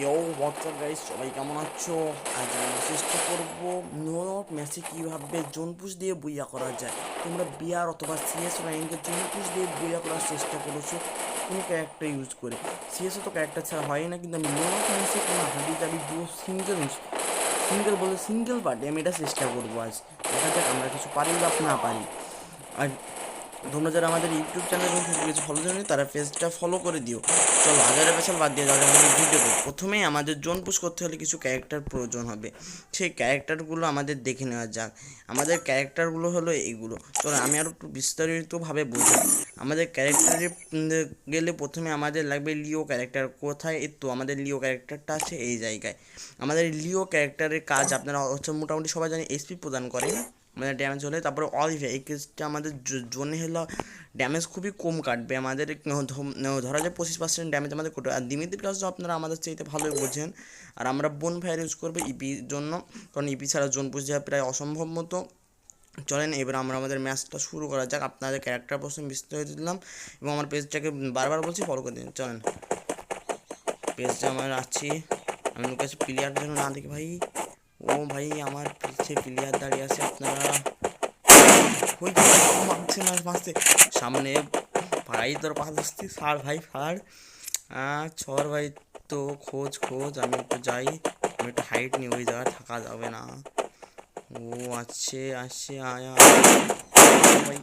ইয়ো WhatsApp guys, সবাই কেমন আছো? আজ আমরা চেষ্টা করবো নো ম্যাচে কীভাবে জোন পুশ দিয়ে বুইয়া করা যায়। তোমরা বিআর অথবা সিএস র্যাঙ্কে জোন পুশ দিয়ে বুইয়া করার চেষ্টা করেছো কোনো ক্যারেক্টার ইউজ করে। সিএসও তো ক্যারেক্টার ছাড়া হয় না, কিন্তু আমি নো ম্যাচে কোনো হাবি জাবি দুও সিঙ্গেল পার্টি আমি এটা চেষ্টা করবো। আজ দেখা যাক আমরা কিছু পারি বা না পারি। আর তোমরা যারা আমাদের ইউটিউব চ্যানেল এবং ফেসবুক পেজ ফলো জানি তারা পেজটা ফলো করে দিও। চলো হাজারে পেছাল বাদ দিয়ে যারা আমাদের ভিডিও করি, প্রথমেই আমাদের জোন পুশ করতে হলে কিছু ক্যারেক্টার প্রয়োজন হবে। সেই ক্যারেক্টারগুলো আমাদের দেখে নেওয়া যাক। আমাদের ক্যারেক্টারগুলো হলো এইগুলো। চলো আমি আরও একটু বিস্তারিতভাবে বুঝি। আমাদের ক্যারেক্টারে গেলে প্রথমে আমাদের লাগবে লিও ক্যারেক্টার। কোথায়? এই তো আমাদের লিও ক্যারেক্টারটা আছে এই জায়গায়। আমাদের লিও ক্যারেক্টারের কাজ আপনারা হচ্ছে মোটামুটি সবাই জানি এসপি প্রদান করে, মানে ড্যামেজ হলে। তারপরে অলিভিয়া, এই কেসটা আমাদের জোনে হলো ড্যামেজ খুবই কম কাটবে আমাদের। ধরা যায় 25% ড্যামেজ আমাদের করবে। আর দিমিত্রি কাজটা আপনারা আমাদের চাইতে ভালোই বোঝেন। আর আমরা বোন ফায়ার ইউজ করবো ইপির জন্য, কারণ ইপি ছাড়া জোন পুশ দেওয়া প্রায় অসম্ভব মতো। চলেন এবার আমরা আমাদের ম্যাচটা শুরু করা যাক। আপনাদের ক্যারেক্টার প্রথমে বিস্তারিত দিলাম এবং আমার পেজটাকে বারবার বলছি ফলো করে দিন। চলেন পেজটা আমার আছি, আমি কাছে প্লেয়ার জন্য না দেখি ভাই। ও ভাই আমার পিছে প্লেয়ার দাঁড়িয়ে আছে, আপনারা ওই মারছে না মারছে সামনে। ভাই তোর পাশ আসছি, সার ভাই সার। ছর ভাই, তো খোঁজ আমি একটু যাই। আমি একটু হাইট নিই, ওই জায়গায় থাকা যাবে না। ও আসছে আয়া ভাই।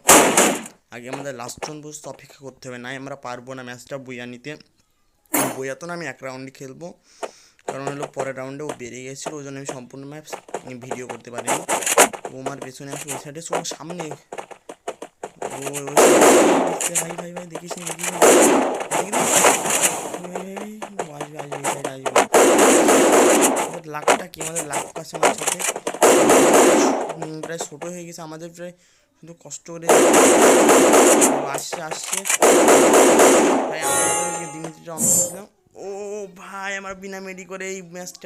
আগে আমাদের লাস্ট জন পর্যন্ত অপেক্ষা করতে হবে, নাই আমরা পারবো না ম্যাচটা বইয়া নিতে। বইয়া তো না, আমি এক রাউন্ডই খেলবো, কারণ হলো পরের রাউন্ডে ও বেরিয়ে গেছিলো, ওই জন্য আমি সম্পূর্ণ ম্যাচ ভিডিও করতে পারিনি। ও আমার পেছনে আসে, ওই সাইডে সব সামনে। ও ভাই ভাই ভাই দেখিস নি দেখিস আসবে লাখটা কি আমাদের লাখ আছে আমার সাথে, প্রায় ছোটো হয়ে গেছে আমাদের প্রায়, কিন্তু কষ্ট করে আসছে ভাই। আমরা দিমিত্রিটা অন করলাম। ও ভাই আমার বিনা মেডি করে এই ম্যাচটা